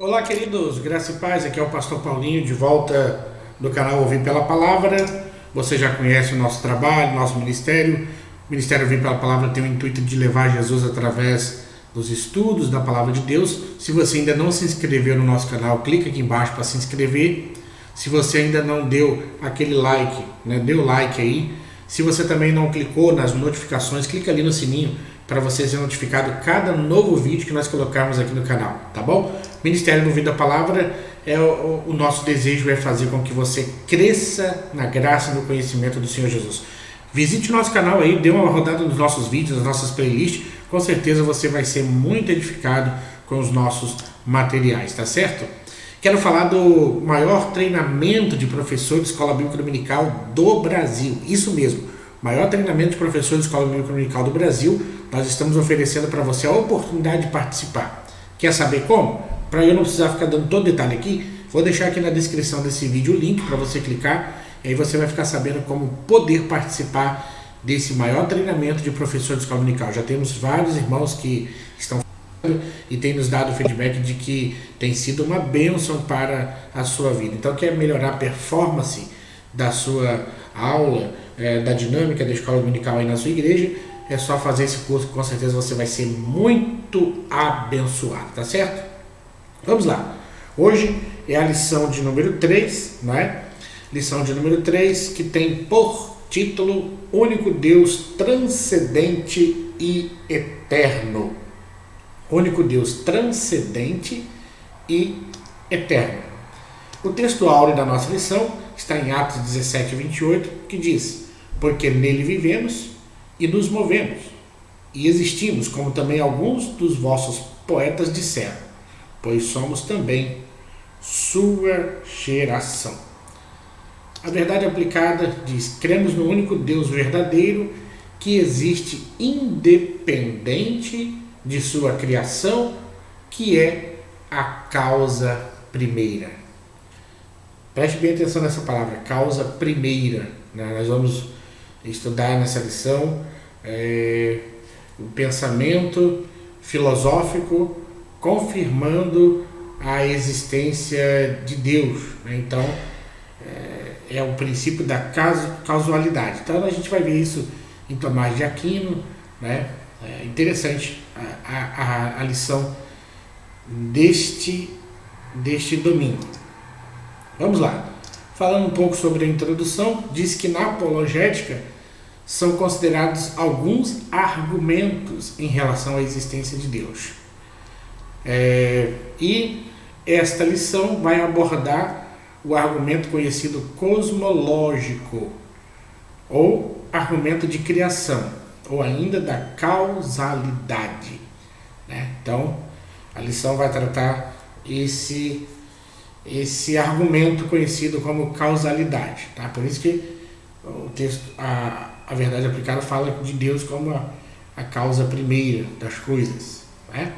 Olá, queridos, graça e paz, aqui é o pastor Paulinho, de volta do canal Ouvir pela Palavra. Você já conhece o nosso trabalho, nosso ministério. O Ministério Ouvir pela Palavra tem o intuito de levar Jesus através dos estudos da Palavra de Deus. Se você ainda não se inscreveu no nosso canal, clica aqui embaixo para se inscrever. Se você ainda não deu aquele like, dê o like aí. Se você também não clicou nas notificações, clica ali no sininho para você ser notificado cada novo vídeo que nós colocarmos aqui no canal, tá bom? Ministério do Ouvir da Palavra, o nosso desejo é fazer com que você cresça na graça e no conhecimento do Senhor Jesus. Visite o nosso canal aí, dê uma rodada nos nossos vídeos, nas nossas playlists, com certeza você vai ser muito edificado com os nossos materiais, tá certo? Quero falar do maior treinamento de professor de escola bíblica dominical do Brasil, isso mesmo, maior treinamento de professor de escola bíblica dominical do Brasil. Nós estamos oferecendo para você a oportunidade de participar. Quer saber como? Para eu não precisar ficar dando todo detalhe aqui, vou deixar aqui na descrição desse vídeo o link para você clicar, e aí você vai ficar sabendo como poder participar desse maior treinamento de professor de escola dominical. Já temos vários irmãos que estão e tem nos dado feedback de que tem sido uma bênção para a sua vida. Então, quer melhorar a performance da sua aula, da dinâmica da escola dominical aí na sua igreja, é só fazer esse curso, com certeza você vai ser muito abençoado, tá certo? Vamos lá. Hoje é a lição de número 3, não é? Lição de número 3, que tem por título Único Deus transcendente e eterno. Único Deus transcendente e eterno. O texto áureo da nossa lição está em Atos 17, 28, que diz: porque nele vivemos e nos movemos, e existimos, como também alguns dos vossos poetas disseram, pois somos também sua geração. A verdade aplicada diz: cremos no único Deus verdadeiro, que existe independente de sua criação, que é a causa primeira. Preste bem atenção nessa palavra, causa primeira. Nós vamos estudar nessa lição o pensamento filosófico confirmando a existência de Deus. Então, é o princípio da causalidade. Então, a gente vai ver isso em Tomás de Aquino, né? É interessante a lição deste domingo. Vamos lá. Falando um pouco sobre a introdução, diz que na apologética são considerados alguns argumentos em relação à existência de Deus. E esta lição vai abordar o argumento conhecido cosmológico, ou argumento de criação, ou ainda da causalidade, né? Então, a lição vai tratar esse argumento conhecido como causalidade, tá? Por isso que o texto, a verdade aplicada, fala de Deus como a causa primeira das coisas, né?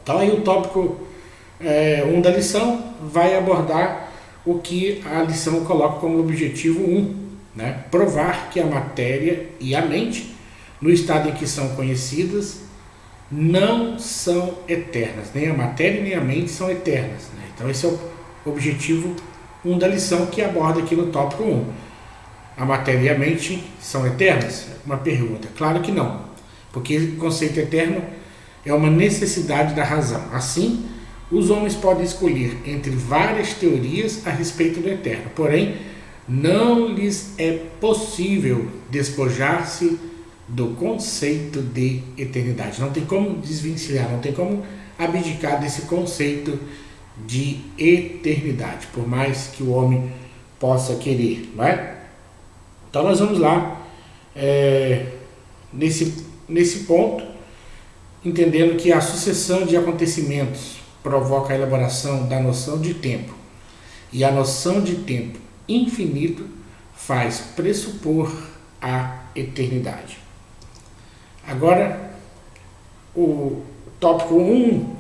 Então, aí o tópico 1 da lição vai abordar o que a lição coloca como objetivo 1, né? Provar que a matéria e a mente, no estado em que são conhecidas, não são eternas. Nem a matéria nem a mente são eternas, né? Então esse é o objetivo 1 da lição, que aborda aqui no tópico 1. A matéria e a mente são eternas? Uma pergunta. Claro que não, porque o conceito eterno é uma necessidade da razão. Assim, os homens podem escolher entre várias teorias a respeito do eterno, porém, não lhes é possível despojar-se do conceito de eternidade. Não tem como desvencilhar, não tem como abdicar desse conceito de eternidade, por mais que o homem possa querer, não é? Então nós vamos lá nesse ponto, entendendo que a sucessão de acontecimentos provoca a elaboração da noção de tempo, e a noção de tempo infinito faz pressupor a eternidade. Agora, o tópico 1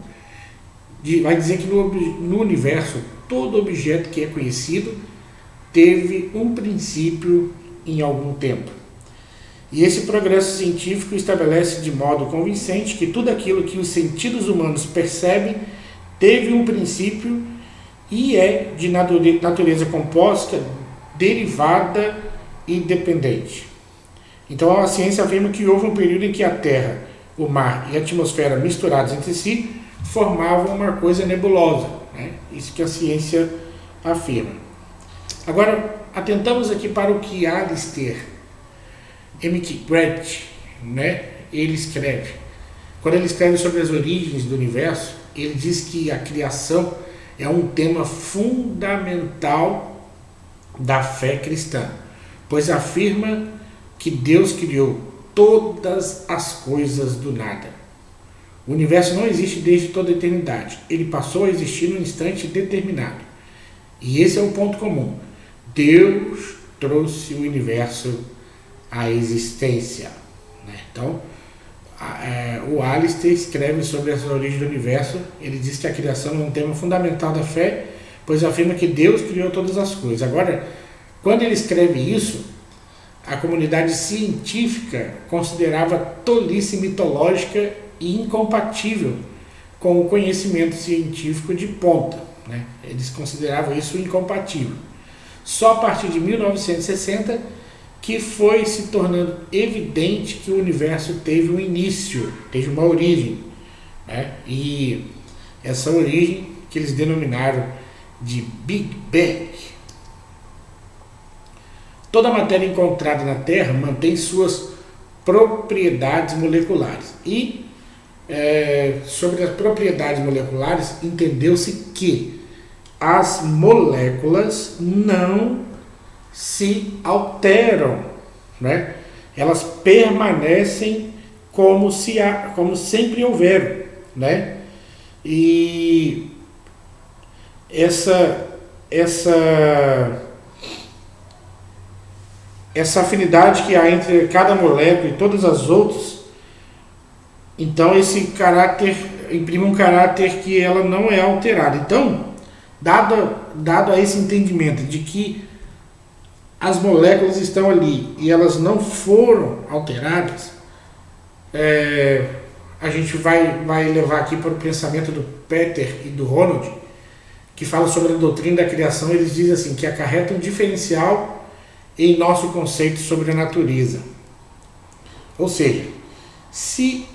vai dizer que no universo, todo objeto que é conhecido teve um princípio em algum tempo. E esse progresso científico estabelece de modo convincente que tudo aquilo que os sentidos humanos percebem teve um princípio e é de natureza composta, derivada e dependente. Então a ciência afirma que houve um período em que a Terra, o mar e a atmosfera misturados entre si formavam uma coisa nebulosa, né? Isso que a ciência afirma. Agora, atentamos aqui para o que Alistair McGrath, né? Ele escreve. Quando ele escreve sobre as origens do universo, ele diz que a criação é um tema fundamental da fé cristã, pois afirma que Deus criou todas as coisas do nada. O universo não existe desde toda a eternidade. Ele passou a existir num instante determinado. E esse é o ponto comum. Deus trouxe o universo à existência, né? Então, o Alistair escreve sobre essa origem do universo. Ele diz que a criação é um tema fundamental da fé, pois afirma que Deus criou todas as coisas. Agora, quando ele escreve isso, a comunidade científica considerava tolice mitológica e incompatível com o conhecimento científico de ponta, né? Eles consideravam isso incompatível. Só a partir de 1960 que foi se tornando evidente que o universo teve um início, teve uma origem, né? E essa origem que eles denominaram de Big Bang. Toda a matéria encontrada na Terra mantém suas propriedades moleculares. E sobre as propriedades moleculares, entendeu-se que as moléculas não se alteram, né? Elas permanecem como sempre houveram, né? E essa afinidade que há entre cada molécula e todas as outras, então esse caráter imprime um caráter que ela não é alterada. Então, dado a esse entendimento de que as moléculas estão ali e elas não foram alteradas, a gente vai levar aqui para o pensamento do Peter e do Ronald, que fala sobre a doutrina da criação. Eles dizem assim, que acarreta um diferencial em nosso conceito sobre a natureza. Ou seja, se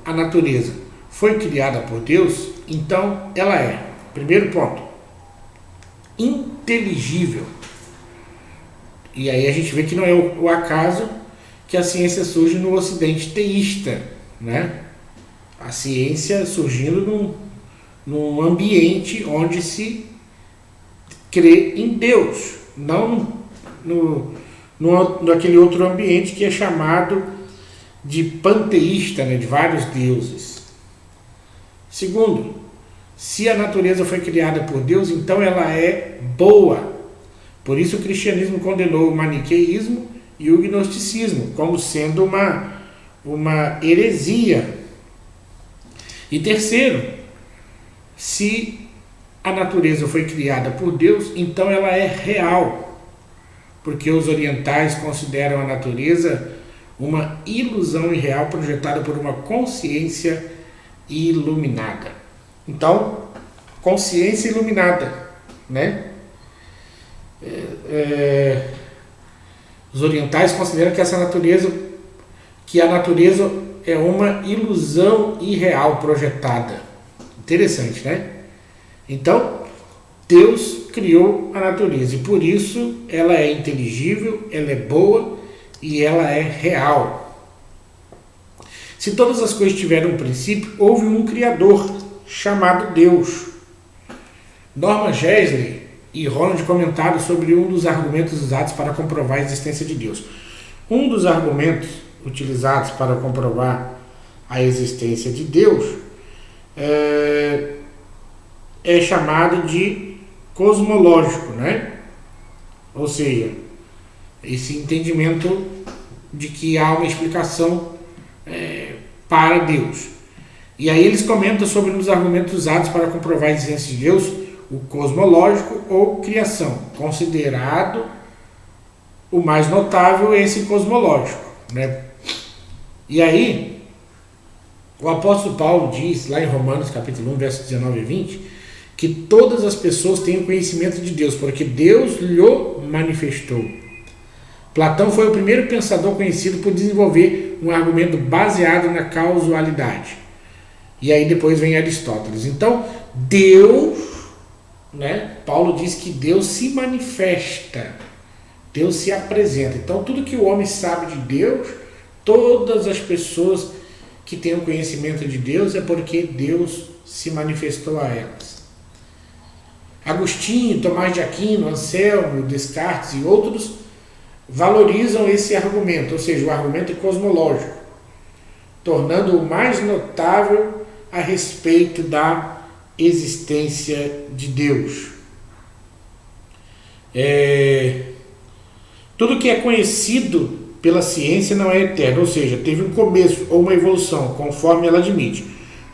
a natureza foi criada por Deus, então ela é, primeiro ponto, inteligível. E aí a gente vê que não é o acaso que a ciência surge no ocidente teísta, né? A ciência surgindo num ambiente onde se crê em Deus, não naquele outro ambiente que é chamado de panteísta, né? De vários deuses. Segundo, se a natureza foi criada por Deus, então ela é boa. Por isso o cristianismo condenou o maniqueísmo e o gnosticismo como sendo uma heresia. E terceiro, se a natureza foi criada por Deus, então ela é real, porque os orientais consideram a natureza uma ilusão irreal projetada por uma consciência iluminada. Então, consciência iluminada, né? Os orientais consideram que a natureza é uma ilusão irreal projetada. Interessante, né? Então, Deus criou a natureza e por isso ela é inteligível, ela é boa e ela é real. Se todas as coisas tiveram um princípio, houve um Criador chamado Deus. Norman Geisler e Ronald comentaram sobre um dos argumentos usados para comprovar a existência de Deus. Um dos argumentos utilizados para comprovar a existência de Deus é chamado de cosmológico, né? Ou seja, esse entendimento de que há uma explicação para Deus. E aí eles comentam sobre um dos argumentos usados para comprovar a existência de Deus, o cosmológico ou criação, considerado o mais notável esse cosmológico, né? E aí O apóstolo Paulo diz, lá em Romanos capítulo 1, versos 19 e 20, que todas as pessoas têm o conhecimento de Deus, porque Deus lhe manifestou. Platão foi o primeiro pensador conhecido por desenvolver um argumento baseado na causalidade. E aí depois vem Aristóteles. Então, Deus, né? Paulo diz que Deus se manifesta, Deus se apresenta. Então, tudo que o homem sabe de Deus, todas as pessoas que têm o conhecimento de Deus, é porque Deus se manifestou a elas. Agostinho, Tomás de Aquino, Anselmo, Descartes e outros valorizam esse argumento, ou seja, o argumento cosmológico, tornando-o mais notável a respeito da existência de Deus. Tudo que é conhecido pela ciência não é eterno, ou seja, teve um começo ou uma evolução, conforme ela admite.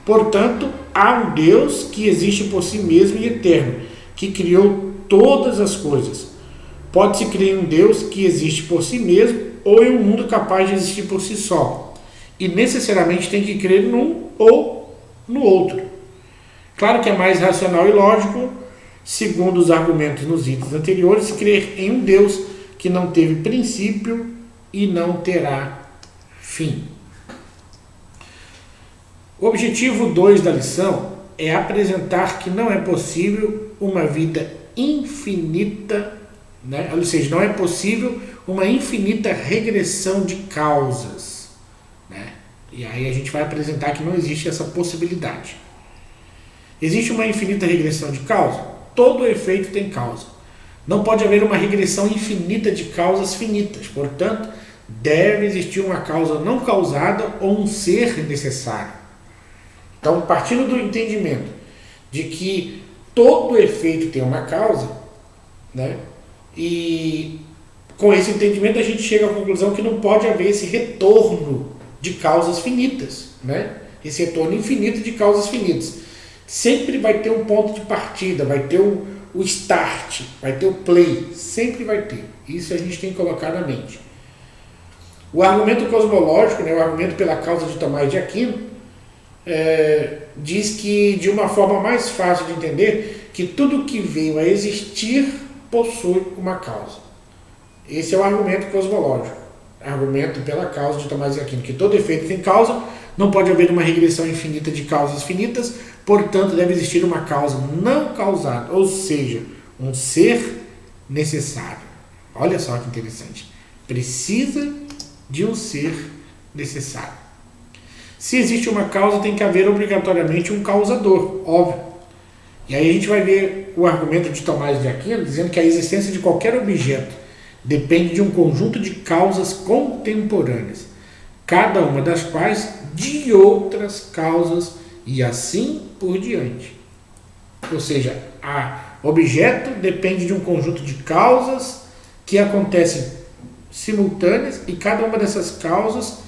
Portanto, há um Deus que existe por si mesmo e eterno, que criou todas as coisas. Pode-se crer em um Deus que existe por si mesmo ou em um mundo capaz de existir por si só. E necessariamente tem que crer num ou no outro. Claro que é mais racional e lógico, segundo os argumentos nos itens anteriores, crer em um Deus que não teve princípio e não terá fim. O objetivo 2 da lição é apresentar que não é possível uma vida infinita, né? Ou seja, não é possível uma infinita regressão de causas, né? E aí a gente vai apresentar que não existe essa possibilidade. Existe uma infinita regressão de causa? Todo efeito tem causa. Não pode haver uma regressão infinita de causas finitas. Portanto, deve existir uma causa não causada ou um ser necessário. Então, partindo do entendimento de que todo efeito tem uma causa, né? E com esse entendimento a gente chega à conclusão que não pode haver esse retorno de causas finitas, né? Esse retorno infinito de causas finitas. Sempre vai ter um ponto de partida, vai ter o start, vai ter o play, sempre vai ter. Isso a gente tem que colocar na mente. O argumento cosmológico, né, o argumento pela causa de Tomás de Aquino, diz que, de uma forma mais fácil de entender, que tudo que veio a existir possui uma causa. Esse é o argumento cosmológico, argumento pela causa de Tomás de Aquino, que todo efeito tem causa, não pode haver uma regressão infinita de causas finitas, portanto deve existir uma causa não causada, ou seja, um ser necessário. Olha só que interessante. Precisa de um ser necessário. Se existe uma causa, tem que haver obrigatoriamente um causador, óbvio. E aí a gente vai ver o argumento de Tomás de Aquino dizendo que a existência de qualquer objeto depende de um conjunto de causas contemporâneas, cada uma das quais de outras causas e assim por diante. Ou seja, o objeto depende de um conjunto de causas que acontecem simultâneas e cada uma dessas causas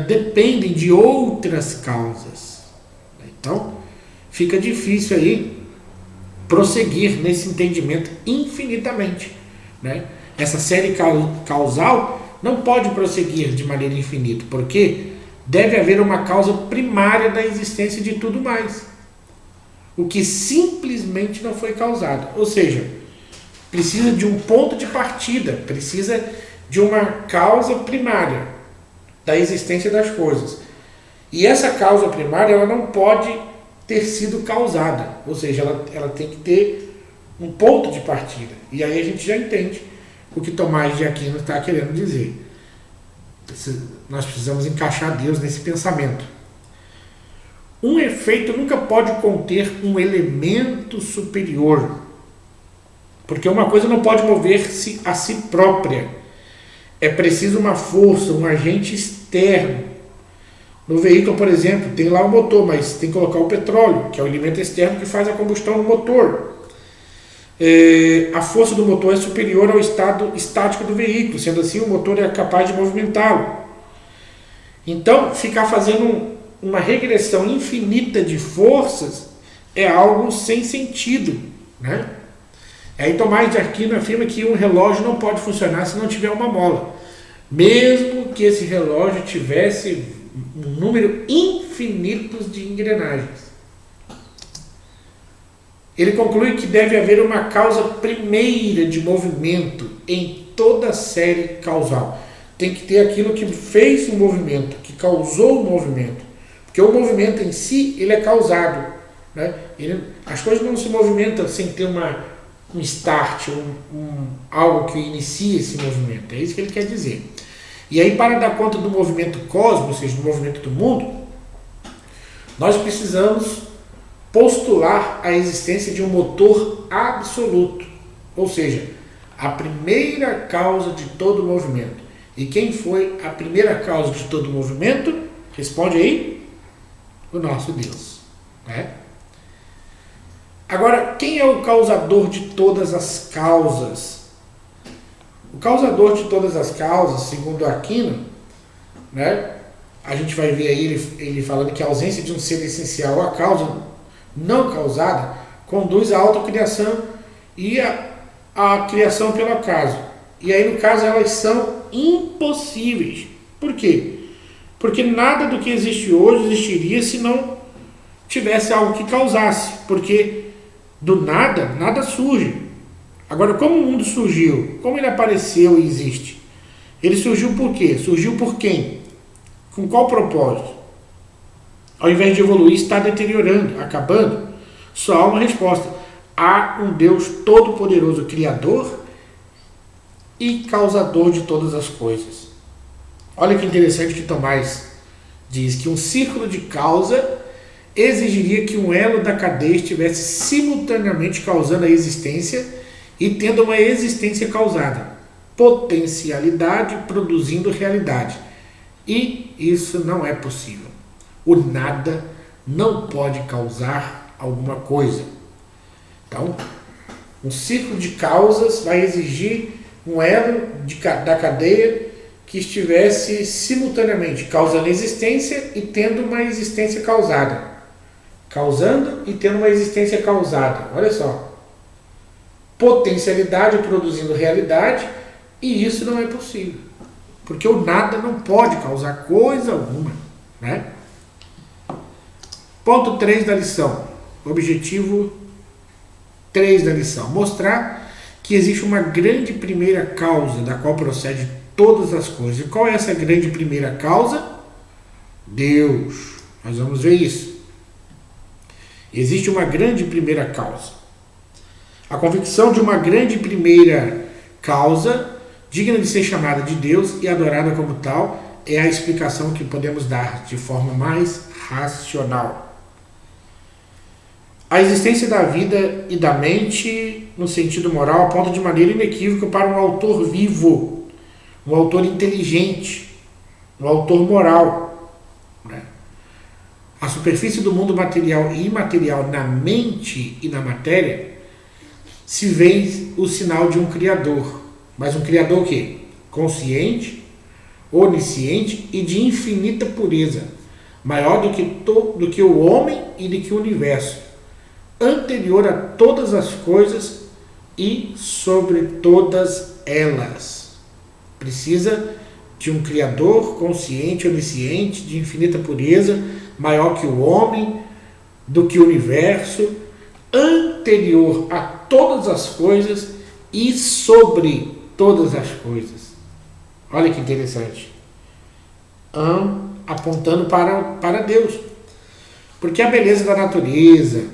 dependem de outras causas. Então, fica difícil aí prosseguir nesse entendimento infinitamente, né? Essa série causal não pode prosseguir de maneira infinita, porque deve haver uma causa primária da existência de tudo mais, o que simplesmente não foi causado. Ou seja, precisa de um ponto de partida, precisa de uma causa primária da existência das coisas. E essa causa primária ela não pode ter sido causada, ou seja, ela tem que ter um ponto de partida. E aí a gente já entende o que Tomás de Aquino está querendo dizer. Nós precisamos encaixar Deus nesse pensamento. Um efeito nunca pode conter um elemento superior, porque uma coisa não pode mover-se a si própria. É preciso uma força, um agente externo. No veículo, por exemplo, tem lá o motor, mas tem que colocar o petróleo, que é o elemento externo que faz a combustão no motor. A força do motor é superior ao estado estático do veículo, sendo assim o motor é capaz de movimentá-lo. Então, ficar fazendo uma regressão infinita de forças é algo sem sentido, né? Aí Tomás de Aquino afirma que um relógio não pode funcionar se não tiver uma mola. Mesmo que esse relógio tivesse um número infinito de engrenagens. Ele conclui que deve haver uma causa primeira de movimento em toda série causal. Tem que ter aquilo que fez o movimento, que causou o movimento. Porque o movimento em si, ele é causado. Né? As coisas não se movimentam sem ter um start, algo que inicie esse movimento. É isso que ele quer dizer. E aí, para dar conta do movimento cósmico, ou seja, do movimento do mundo, nós precisamos postular a existência de um motor absoluto, ou seja, a primeira causa de todo o movimento. E quem foi a primeira causa de todo o movimento? Responde aí, o nosso Deus. Né? Agora, quem é o causador de todas as causas? O causador de todas as causas, segundo Aquino, né, a gente vai ver aí ele falando que a ausência de um ser essencial, a causa não causada, conduz à autocriação e à criação pelo acaso. E aí, no caso, elas são impossíveis. Por quê? Porque nada do que existe hoje existiria se não tivesse algo que causasse. Porque do nada, nada surge. Agora, como o mundo surgiu? Como ele apareceu e existe? Ele surgiu por quê? Surgiu por quem? Com qual propósito? Ao invés de evoluir, está deteriorando, acabando. Só há uma resposta. Há um Deus todo-poderoso, criador e causador de todas as coisas. Olha que interessante que Tomás diz que um círculo de causa exigiria que um elo da cadeia estivesse simultaneamente causando a existência e tendo uma existência causada. Potencialidade produzindo realidade. E isso não é possível. O nada não pode causar alguma coisa. Então, um círculo de causas vai exigir um elo da cadeia que estivesse simultaneamente causando existência e tendo uma existência causada. Causando e tendo uma existência causada. Olha só. Potencialidade produzindo realidade, e isso não é possível. Porque o nada não pode causar coisa alguma. Né? Ponto 3 da lição. Objetivo 3 da lição. Mostrar que existe uma grande primeira causa da qual procede todas as coisas. E qual é essa grande primeira causa? Deus. Nós vamos ver isso. Existe uma grande primeira causa. A convicção de uma grande primeira causa, digna de ser chamada de Deus e adorada como tal, é a explicação que podemos dar de forma mais racional. A existência da vida e da mente, no sentido moral, aponta de maneira inequívoca para um autor vivo, um autor inteligente, um autor moral. Né? A superfície do mundo material e imaterial na mente e na matéria se vê o sinal de um Criador. Mas um Criador o quê? Consciente, onisciente e de infinita pureza, maior do que o homem e do que o universo, anterior a todas as coisas e sobre todas elas. Precisa de um Criador consciente, onisciente, de infinita pureza, maior que o homem, do que o universo, anterior a todas as coisas e sobre todas as coisas. Olha que interessante. Apontando para Deus. Porque a beleza da natureza,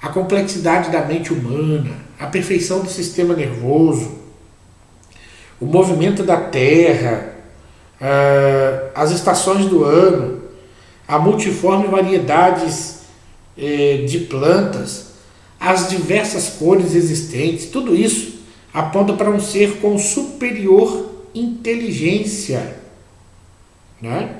a complexidade da mente humana, a perfeição do sistema nervoso, o movimento da Terra, as estações do ano, a multiforme variedades de plantas, as diversas cores existentes, tudo isso aponta para um ser com superior inteligência. Né?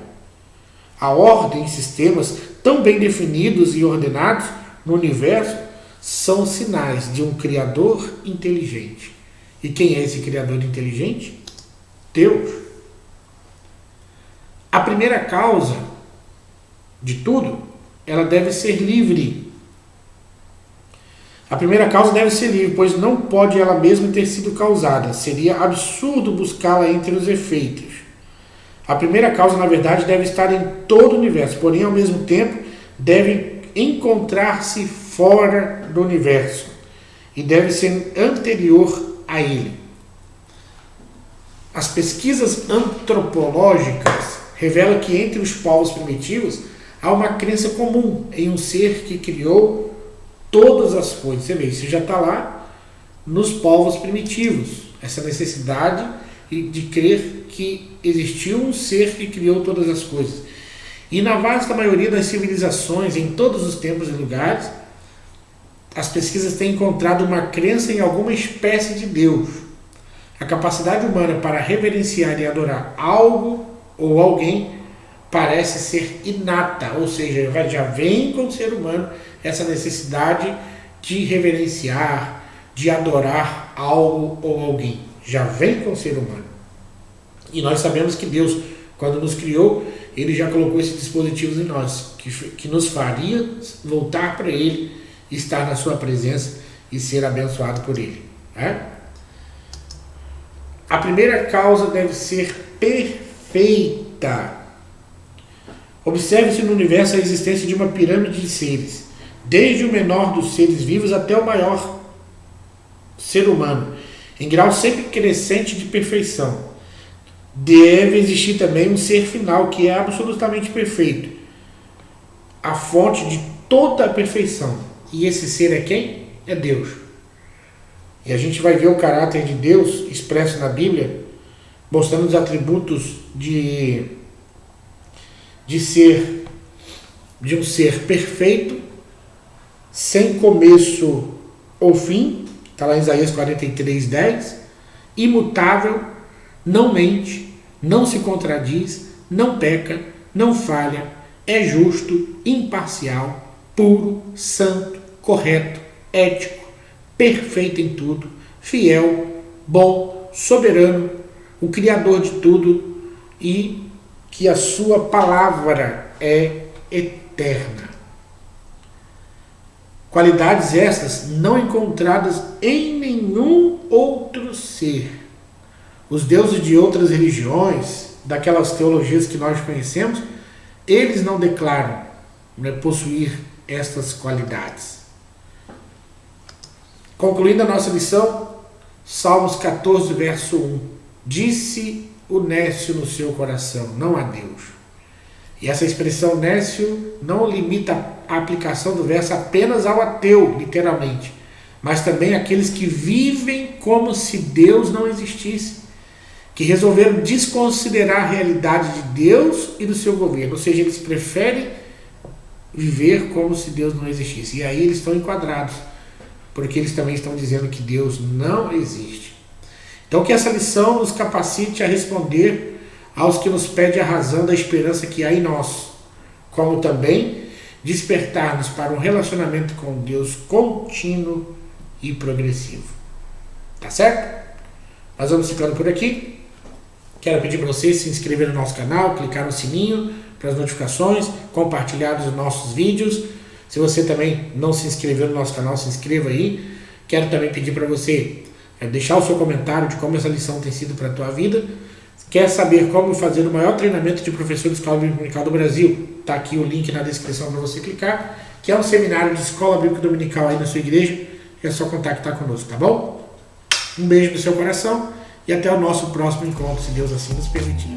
A ordem e sistemas tão bem definidos e ordenados no universo são sinais de um Criador inteligente. E quem é esse Criador inteligente? Deus. A primeira causa de tudo, ela deve ser livre. A primeira causa deve ser livre, pois não pode ela mesma ter sido causada. Seria absurdo buscá-la entre os efeitos. A primeira causa, na verdade, deve estar em todo o universo, porém, ao mesmo tempo, deve encontrar-se fora do universo e deve ser anterior a ele. As pesquisas antropológicas revelam que entre os povos primitivos há uma crença comum em um ser que criou todas as coisas. Você vê, isso já está lá nos povos primitivos, essa necessidade de crer que existiu um ser que criou todas as coisas. E na vasta maioria das civilizações, em todos os tempos e lugares, as pesquisas têm encontrado uma crença em alguma espécie de Deus. A capacidade humana para reverenciar e adorar algo ou alguém parece ser inata, ou seja, já vem com o ser humano essa necessidade de reverenciar, de adorar algo ou alguém. Já vem com o ser humano. E nós sabemos que Deus, quando nos criou, Ele já colocou esses dispositivos em nós, que nos faria voltar para Ele, estar na sua presença e ser abençoado por Ele. A primeira causa deve ser perfeita. Observe-se no universo a existência de uma pirâmide de seres, desde o menor dos seres vivos até o maior ser humano, em grau sempre crescente de perfeição. Deve existir também um ser final que é absolutamente perfeito, a fonte de toda a perfeição. E esse ser é quem? É Deus. E a gente vai ver o caráter de Deus expresso na Bíblia, mostrando os atributos de um ser perfeito, sem começo ou fim, está lá em Isaías 43:10, imutável, não mente, não se contradiz, não peca, não falha, é justo, imparcial, puro, santo, correto, ético, perfeito em tudo, fiel, bom, soberano, o Criador de tudo, e que a sua palavra é eterna. Qualidades estas não encontradas em nenhum outro ser. Os deuses de outras religiões, daquelas teologias que nós conhecemos, eles não declaram possuir estas qualidades. Concluindo a nossa lição, Salmos 14, verso 1. Disse o nécio no seu coração, não há Deus. E essa expressão nécio não limita a aplicação do verso apenas ao ateu, literalmente, mas também àqueles que vivem como se Deus não existisse, que resolveram desconsiderar a realidade de Deus e do seu governo, ou seja, eles preferem viver como se Deus não existisse. E aí eles estão enquadrados, porque eles também estão dizendo que Deus não existe. Então que essa lição nos capacite a responder aos que nos pedem a razão da esperança que há em nós, como também despertar-nos para um relacionamento com Deus contínuo e progressivo. Tá certo? Nós vamos ficando por aqui. Quero pedir para você se inscrever no nosso canal, clicar no sininho para as notificações, compartilhar os nossos vídeos. Se você também não se inscreveu no nosso canal, se inscreva aí. Quero também pedir para você deixar o seu comentário de como essa lição tem sido para a tua vida. Quer saber como fazer o maior treinamento de professor de Escola Bíblica Dominical do Brasil? Está aqui o link na descrição para você clicar, que é um seminário de Escola Bíblica Dominical aí na sua igreja. É só contactar conosco, tá bom? Um beijo no seu coração e até o nosso próximo encontro, se Deus assim nos permitir.